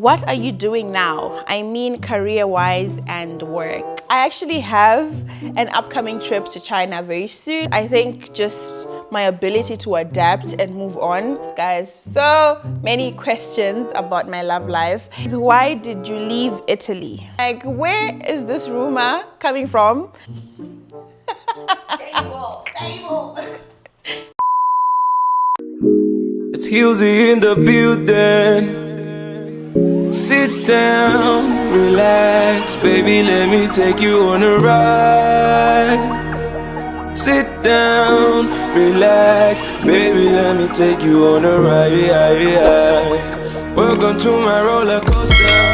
What are you doing now? I mean career-wise and work. I actually have an upcoming trip to China very soon. I think just my ability to adapt and move on. Guys, so many questions about my love life. Why did you leave Italy? Like, where is this rumor coming from? Stable. It's Hilsey in the building. Sit down, relax, baby, let me take you on a ride. Sit down, relax, baby, let me take you on a ride. Welcome to my roller coaster.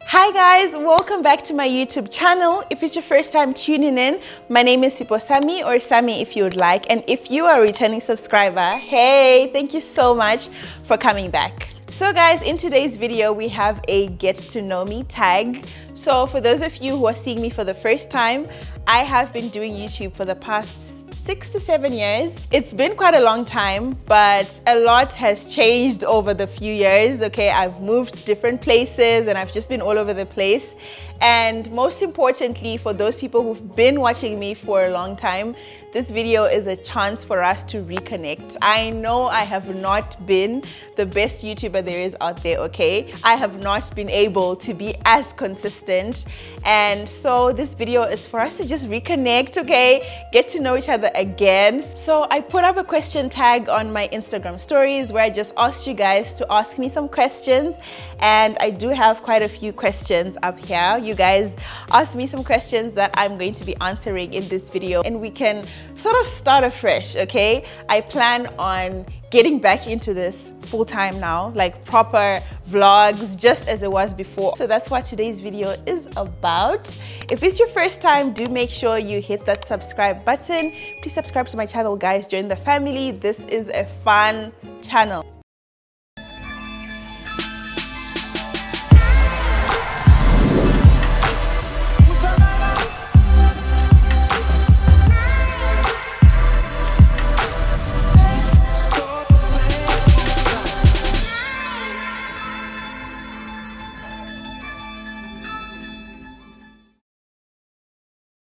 Hi guys, welcome back to my YouTube channel. If it's your first time tuning in, my name is Siphosami, or Sammy if you would like. And if you are a returning subscriber, hey, thank you so much for coming back. So guys, in today's video, we have a get to know me tag. So for those of you who are seeing me for the first time, I have been doing YouTube for the past 6 to 7 years. It's been quite a long time, but a lot has changed over the few years. Okay, I've moved different places and I've just been all over the place. And most importantly, for those people who've been watching me for a long time, this video is a chance for us to reconnect. I know I have not been the best YouTuber there is out there, okay? I have not been able to be as consistent. And so this video is for us to just reconnect, okay? Get to know each other again. So I put up a question tag on my Instagram stories where I just asked you guys to ask me some questions. And I do have quite a few questions up here. You guys asked me some questions that I'm going to be answering in this video, and we can sort of start afresh, okay? I plan on getting back into this full time now, like proper vlogs, just as it was before. So that's what today's video is about. If it's your first time, do make sure you hit that subscribe button. Please subscribe to my channel, guys. Join the family. This is a fun channel.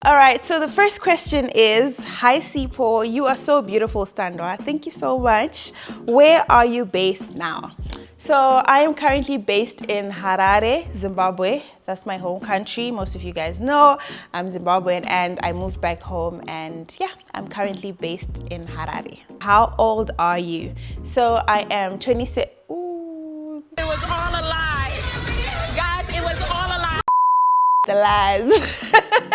All right, so the first question is, hi Sipo, you are so beautiful, Standwa. Thank you so much. Where are you based now? So I am currently based in Harare, Zimbabwe. That's my home country. Most of you guys know I'm Zimbabwean, and I moved back home, and yeah, I'm currently based in Harare. How old are you? So I am 26. Ooh. It was all a lie. Guys, it was all a lie. The lies.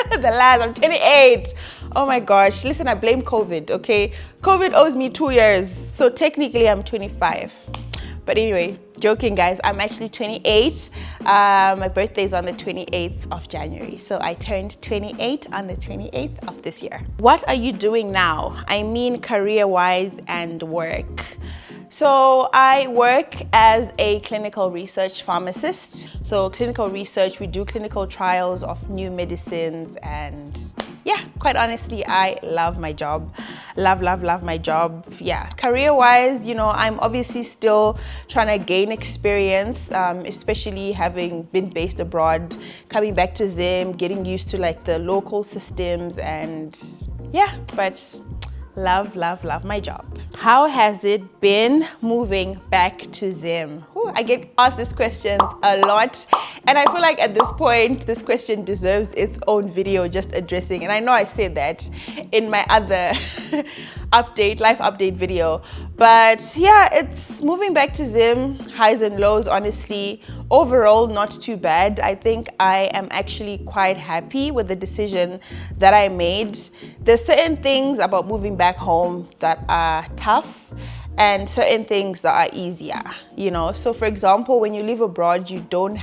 The lies. I'm 28. Oh my gosh. Listen, I blame COVID, okay? COVID owes me 2 years. So technically I'm 25. But anyway, joking guys, I'm actually 28. My birthday is on the 28th of January. So I turned 28 on the 28th of this year. What are you doing now? I mean career-wise and work. So I work as a clinical research pharmacist. So clinical research, we do clinical trials of new medicines, and yeah, quite honestly, I love my job. Love my job. Yeah, career-wise, you know, I'm obviously still trying to gain experience, especially having been based abroad, coming back to Zim, getting used to like the local systems, and yeah, but love my job. How has it been moving back to Zim? Ooh, I get asked these questions a lot, and I feel like at this point this question deserves its own video just addressing, and I know I said that in my other life update video, but yeah, it's moving back to Zim, highs and lows. Honestly, overall not too bad. I think I am actually quite happy with the decision that I made. There's certain things about moving back home that are tough, and certain things that are easier, you know. So for example, when you live abroad, you don't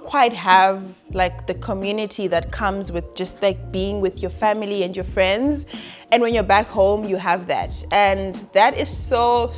quite have like the community that comes with just like being with your family and your friends. And when you're back home, you have that, and that is so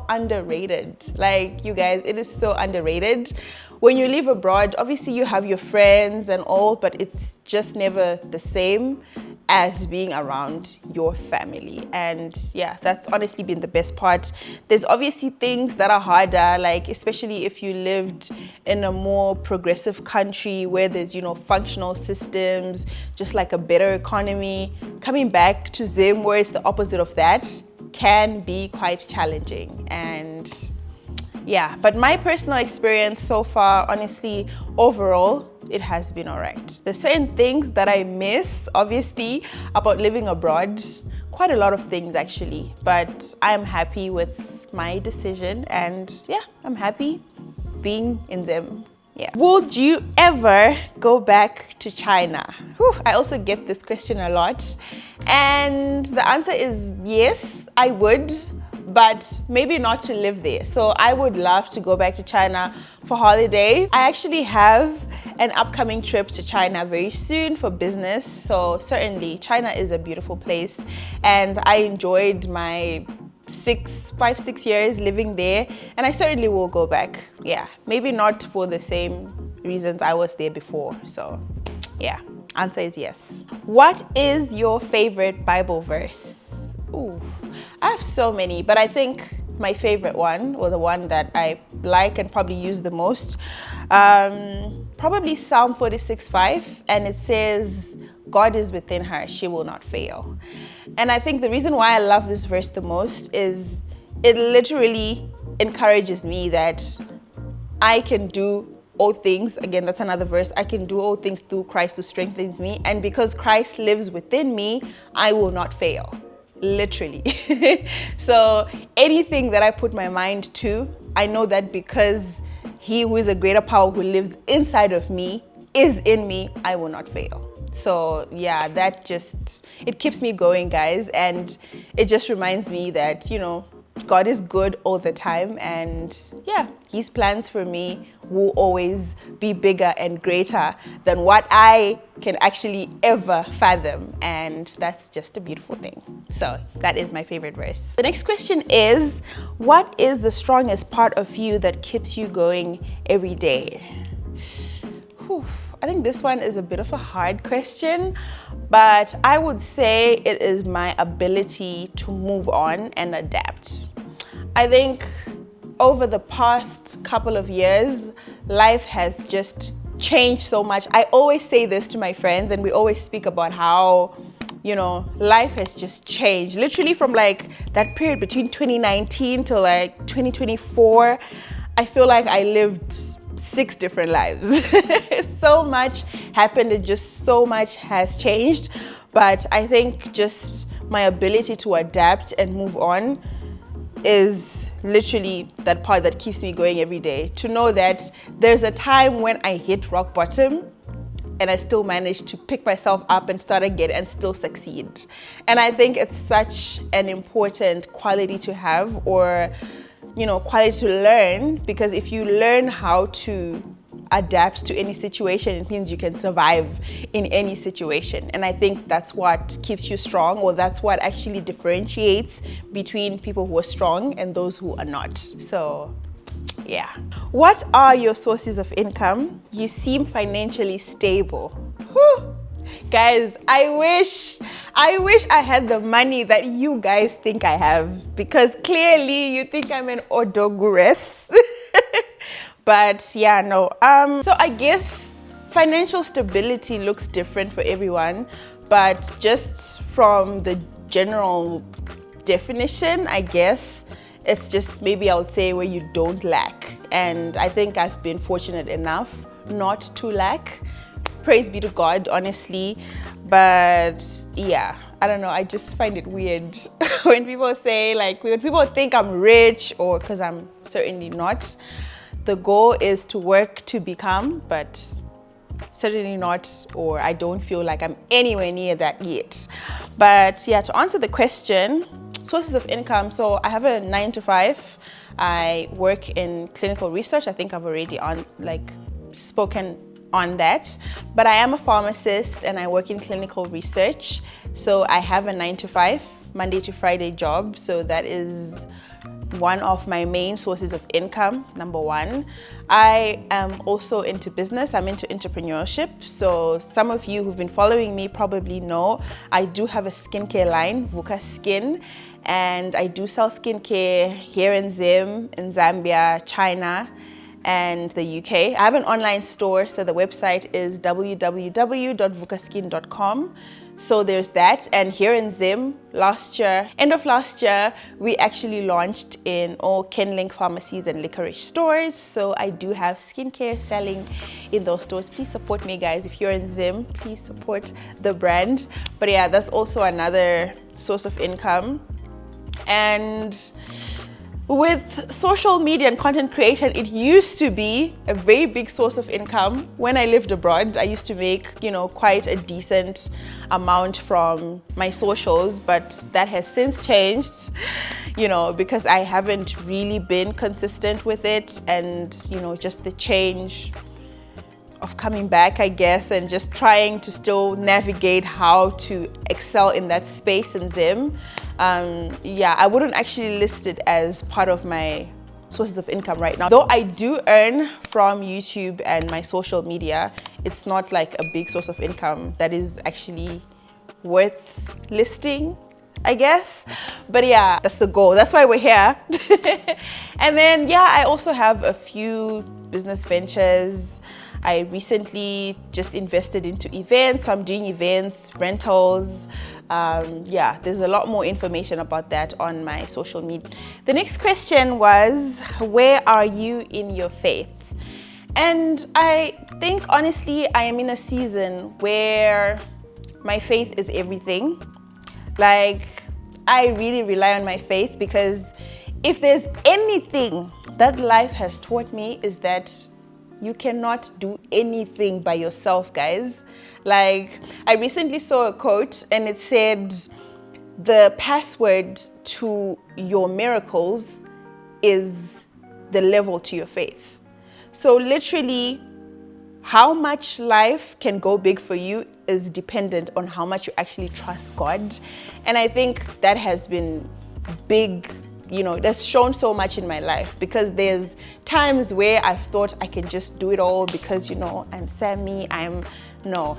underrated. Like, you guys, it is so underrated. When you live abroad, obviously you have your friends and all, but it's just never the same as being around your family. And yeah, that's honestly been the best part. There's obviously things that are harder, like especially if you lived in a more progressive country where there's, you know, functional systems, just like a better economy. Coming back to Zim, where it's the opposite of that, can be quite challenging. And yeah, but my personal experience so far, honestly, overall, it has been all right. There's certain things that I miss, obviously, about living abroad. Quite a lot of things, actually. But I'm happy with my decision. And yeah, I'm happy being in them. Yeah. Would you ever go back to China? Whew, I also get this question a lot. And the answer is yes, I would. But maybe not to live there. So I would love to go back to China for holiday. I actually have an upcoming trip to China very soon for business. So certainly China is a beautiful place, and I enjoyed my 5-6 years living there, and I certainly will go back. Yeah, maybe not for the same reasons I was there before. So yeah, answer is yes. What is your favorite Bible verse? Ooh, I have so many, but I think my favorite one, or the one that I like and probably use the most, probably Psalm 46:5, and it says, God is within her, she will not fail. And I think the reason why I love this verse the most is it literally encourages me that I can do all things. Again, that's another verse. I can do all things through Christ who strengthens me. And because Christ lives within me, I will not fail. Literally. So anything that I put my mind to, I know that because he who is a greater power who lives inside of me is in me, I will not fail. So yeah, that just, it keeps me going, guys. And it just reminds me that, you know, God is good all the time, and yeah, his plans for me will always be bigger and greater than what I can actually ever fathom, and that's just a beautiful thing. So that is my favorite verse. The next question is, what is the strongest part of you that keeps you going every day? Whew. I think this one is a bit of a hard question, but I would say it is my ability to move on and adapt. I think over the past couple of years, life has just changed so much. I always say this to my friends, and we always speak about how, you know, life has just changed. Literally from like that period between 2019 to like 2024, I feel like I lived 6 different lives. So much happened, and just so much has changed. But I think just my ability to adapt and move on is literally that part that keeps me going every day. To know that there's a time when I hit rock bottom and I still managed to pick myself up and start again and still succeed. And I think it's such an important quality to have, or, you know, quality to learn, because if you learn how to adapt to any situation, it means you can survive in any situation. And I think that's what keeps you strong, or that's what actually differentiates between people who are strong and those who are not. So yeah. What are your sources of income? You seem financially stable. Whew. Guys, I wish I had the money that you guys think I have, because clearly you think I'm an odoguress. But yeah, no. So I guess financial stability looks different for everyone, but just from the general definition, I guess it's just, maybe I would say, where you don't lack. And I think I've been fortunate enough not to lack. Praise be to God, honestly. But yeah, I don't know, I just find it weird when people say, like, when people think I'm rich, or because I'm certainly not. The goal is to work to become, but certainly not, or I don't feel like I'm anywhere near that yet. But yeah, to answer the question, sources of income. So I have a 9-to-5. I work in clinical research. I think I've already spoken on that, but I am a pharmacist and I work in clinical research. So I have a 9-to-5, Monday to Friday job. So that is one of my main sources of income, number one. I am also into business. I'm into entrepreneurship. So some of you who've been following me probably know I do have a skincare line, Vuka Skin, and I do sell skincare here in Zim, in Zambia, China, and the UK. I have an online store, so the website is www.vukaskin.com. So there's that. And here in Zim, end of last year, we actually launched in all Kenlink Pharmacies and Licorice Stores. So I do have skincare selling in those stores. Please support me, guys. If you're in Zim, please support the brand. But yeah, that's also another source of income. And with social media and content creation, it used to be a very big source of income. When I lived abroad, I used to make, quite a decent amount from my socials, but that has since changed, because I haven't really been consistent with it, and, just the change of coming back, I guess, and just trying to still navigate how to excel in that space in Zim. I wouldn't actually list it as part of my sources of income right now. Though I do earn from YouTube and my social media, it's not like a big source of income that is actually worth listing, I guess. But yeah, that's the goal. That's why we're here. And then, I also have a few business ventures. I recently just invested into events. So I'm doing events, rentals. There's a lot more information about that on my social media. The next question was, where are you in your faith? And I think, honestly, I am in a season where my faith is everything. Like, I really rely on my faith, because if there's anything that life has taught me, is that you cannot do anything by yourself, guys. Like, I recently saw a quote and it said, the password to your miracles is the level to your faith. So literally, how much life can go big for you is dependent on how much you actually trust God. And I think that has been big, that's shown so much in my life, because there's times where I've thought I can just do it all because, I'm Sammy, no.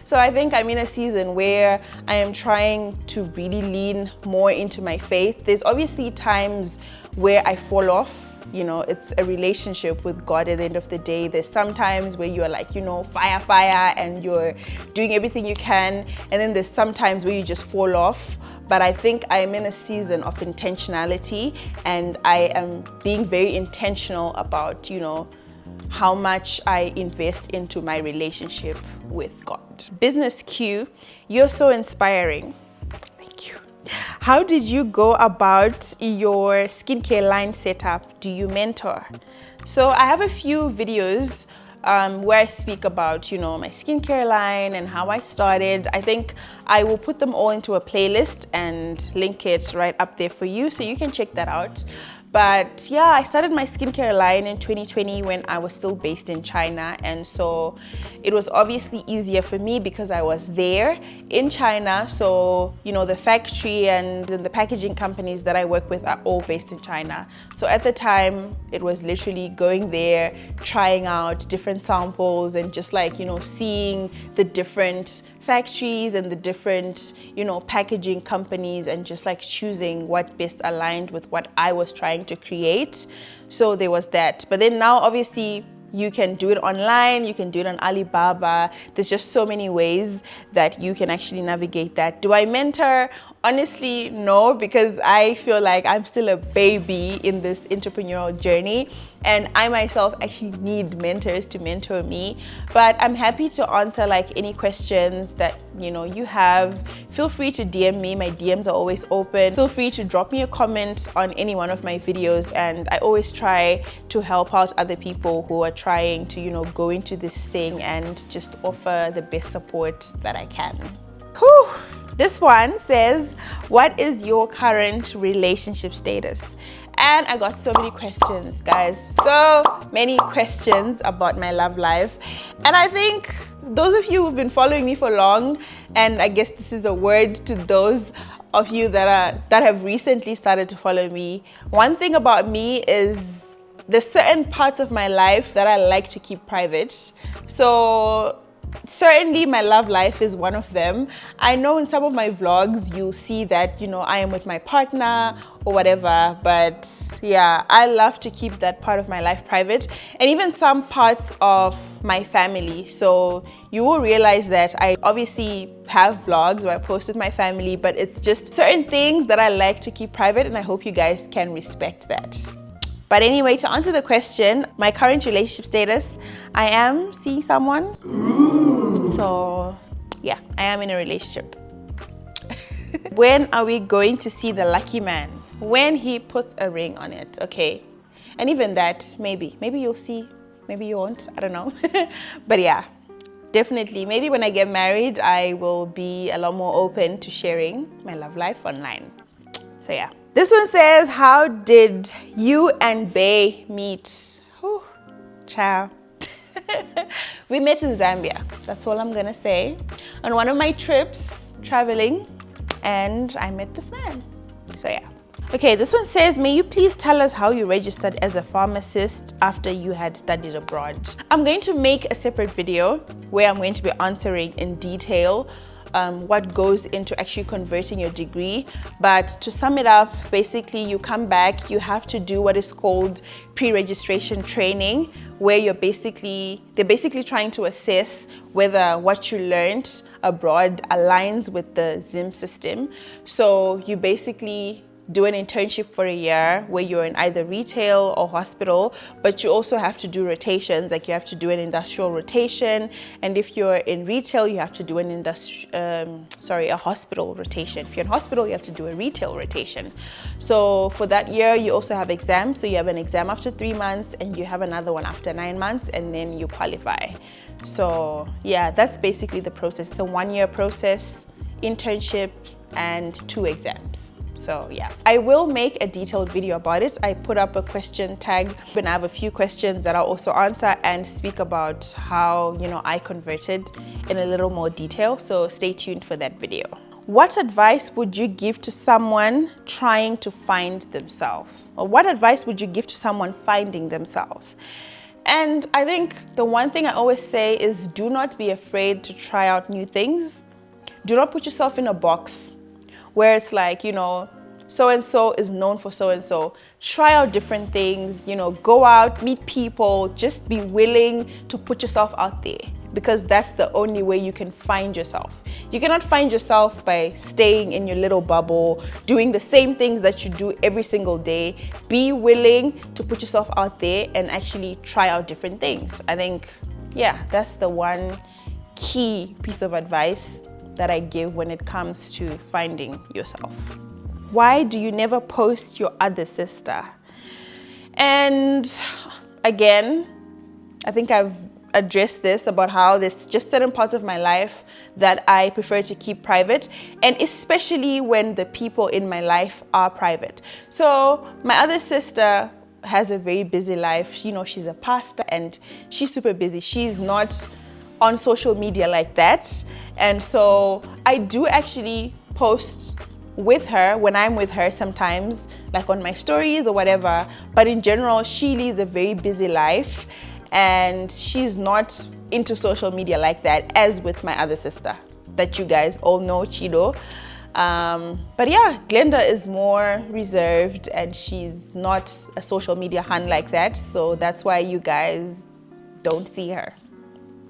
So I think I'm in a season where I am trying to really lean more into my faith. There's obviously times where I fall off. It's a relationship with God at the end of the day. There's some times where you're like, fire, and you're doing everything you can. And then there's some times where you just fall off. But I think I'm in a season of intentionality, and I am being very intentional about, how much I invest into my relationship with God. Business Q, you're so inspiring. Thank you. How did you go about your skincare line setup? Do you mentor? So I have a few videos where I speak about, my skincare line and how I started. I think I will put them all into a playlist and link it right up there for you, so you can check that out. But yeah, I started my skincare line in 2020 when I was still based in China. And so it was obviously easier for me because I was there in China. So, the factory and the packaging companies that I work with are all based in China. So at the time, it was literally going there, trying out different samples and just seeing the different factories and the different, packaging companies, and just choosing what best aligned with what I was trying to create. So there was that. But then now, obviously, you can do it online, you can do it on Alibaba. There's just so many ways that you can actually navigate that. Do I mentor? Honestly, no, because I feel like I'm still a baby in this entrepreneurial journey, and I myself actually need mentors to mentor me. But I'm happy to answer any questions that you have. Feel free to DM me. My DMs are always open. Feel free to drop me a comment on any one of my videos, and I always try to help out other people who are trying to go into this thing and just offer the best support that I can. Whew. This one says, what is your current relationship status? And I got so many questions, guys. So many questions about my love life. And I think those of you who've been following me for long, and I guess this is a word to those of you that have recently started to follow me, one thing about me is there's certain parts of my life that I like to keep private. So certainly my love life is one of them. I know in some of my vlogs you'll see that, you know, I am with my partner or whatever, but yeah, I love to keep that part of my life private, and even some parts of my family. So you will realize that I obviously have vlogs where I post with my family, but it's just certain things that I like to keep private, and I hope you guys can respect that. But anyway, to answer the question, my current relationship status, I am seeing someone. Ooh. So yeah, I am in a relationship. When are we going to see the lucky man? When he puts a ring on it, okay? And even that, maybe you'll see, maybe you won't, I don't know. But yeah, definitely, maybe when I get married, I will be a lot more open to sharing my love life online. So yeah. This one says, how did you and Bay meet? Whew, ciao. We met in Zambia. That's all I'm gonna say. On one of my trips, traveling, and I met this man. So yeah. Okay, this one says, may you please tell us how you registered as a pharmacist after you had studied abroad? I'm going to make a separate video where I'm going to be answering in detail what goes into actually converting your degree. But to sum it up, basically you come back, you have to do what is called pre-registration training, where they're basically trying to assess whether what you learned abroad aligns with the ZIM system. So you basically do an internship for a year where you're in either retail or hospital, but you also have to do rotations, like you have to do an industrial rotation, and if you're in retail you have to do an a hospital rotation. If you're in hospital you have to do a retail rotation. So for that year you also have exams, so you have an exam after 3 months and you have another one after 9 months, and then you qualify. So yeah, that's basically the process. It's a 1-year process, internship and 2 exams. So yeah, I will make a detailed video about it. I put up a question tag and I have a few questions that I'll also answer and speak about how, you know, I converted in a little more detail. So stay tuned for that video. What advice would you give to someone trying to find themselves? Or what advice would you give to someone finding themselves? And I think the one thing I always say is do not be afraid to try out new things. Do not put yourself in a box where it's like, you know, so-and-so is known for so-and-so. Try out different things, you know, go out, meet people, just be willing to put yourself out there, because that's the only way you can find yourself. You cannot find yourself by staying in your little bubble, doing the same things that you do every single day. Be willing to put yourself out there and actually try out different things. I think, yeah, that's the one key piece of advice that I give when it comes to finding yourself. Why do you never post your other sister? And again, I think I've addressed this about how there's just certain parts of my life that I prefer to keep private, and especially when the people in my life are private. So my other sister has a very busy life. You know, she's a pastor and she's super busy. She's not on social media like that. And so I do actually post with her when I'm with her sometimes, like on my stories or whatever. But in general, she leads a very busy life and she's not into social media like that as with my other sister that you guys all know, Chido. But yeah, Glenda is more reserved and she's not a social media hun like that. So that's why you guys don't see her.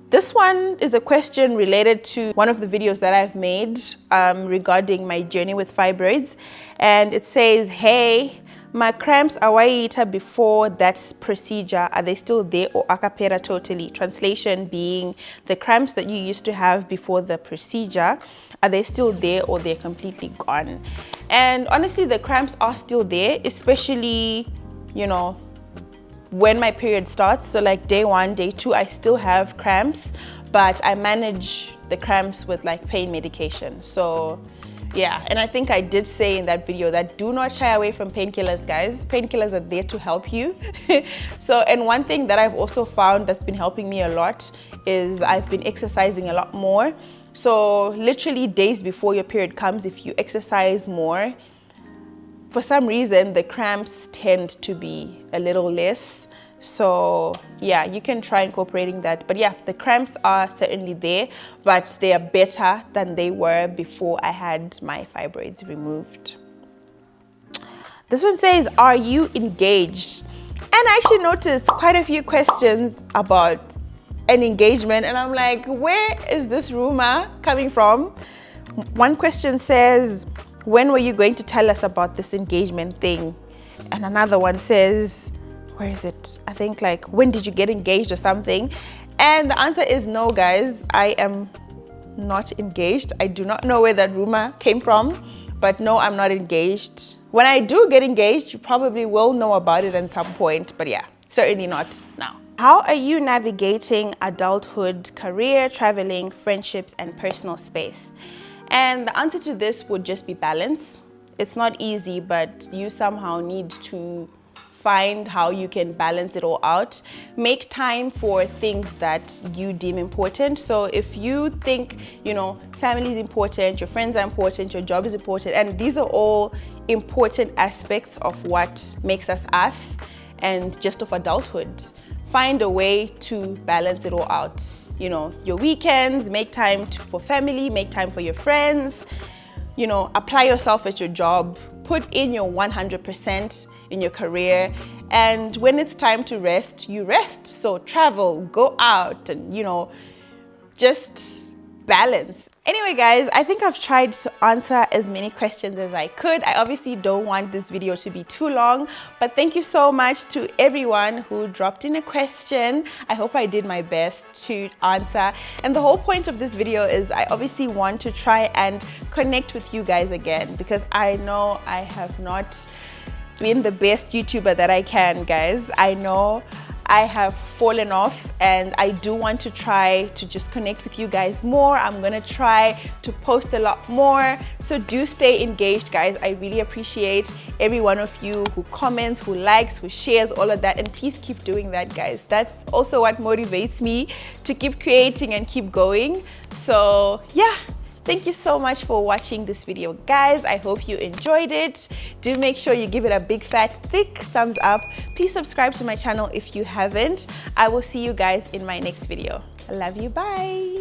This one is a question related to one of the videos that I've made regarding my journey with fibroids. And it says, hey, my cramps awaita before that procedure, are they still there or acapera totally? Translation being, the cramps that you used to have before the procedure, are they still there or they're completely gone? And honestly, the cramps are still there, especially, you know, when my period starts. So like day 1, day 2, I still have cramps, but I manage the cramps with like pain medication. So yeah, and I think I did say in that video that do not shy away from painkillers, guys. Painkillers are there to help you. So, and one thing that I've also found that's been helping me a lot is I've been exercising a lot more. So literally days before your period comes, if you exercise more, for some reason the cramps tend to be a little less. So yeah, you can try incorporating that. But yeah, the cramps are certainly there, but they are better than they were before I had my fibroids removed. This one says, are you engaged? And I actually noticed quite a few questions about an engagement, and I'm like, where is this rumor coming from? One question says, when were you going to tell us about this engagement thing? And another one says, where is it? I think like, when did you get engaged or something? And the answer is no, guys, I am not engaged. I do not know where that rumor came from, but no, I'm not engaged. When I do get engaged, you probably will know about it at some point, but yeah, certainly not now. How are you navigating adulthood, career, traveling, friendships, and personal space? And the answer to this would just be balance. It's not easy, but you somehow need to find how you can balance it all out. Make time for things that you deem important. So if you think, you know, family is important, your friends are important, your job is important, and these are all important aspects of what makes us us and just of adulthood. Find a way to balance it all out. You know, your weekends, make time for family, make time for your friends, you know, apply yourself at your job, put in your 100% in your career, and when it's time to rest, you rest. So travel, go out, and you know, just balance. Anyway guys, I think I've tried to answer as many questions as I could. I obviously don't want this video to be too long, but thank you so much to everyone who dropped in a question. I hope I did my best to answer. And the whole point of this video is I obviously want to try and connect with you guys again, because I know I have not been the best YouTuber that I can, guys. I know I have fallen off, and I do want to try to just connect with you guys more. I'm gonna try to post a lot more, so do stay engaged, guys. I really appreciate every one of you who comments, who likes, who shares, all of that, and please keep doing that, guys. That's also what motivates me to keep creating and keep going. So yeah, thank you so much for watching this video, guys. I hope you enjoyed it. Do make sure you give it a big fat thick thumbs up. Please subscribe to my channel if you haven't. I will see you guys in my next video. I love you. Bye.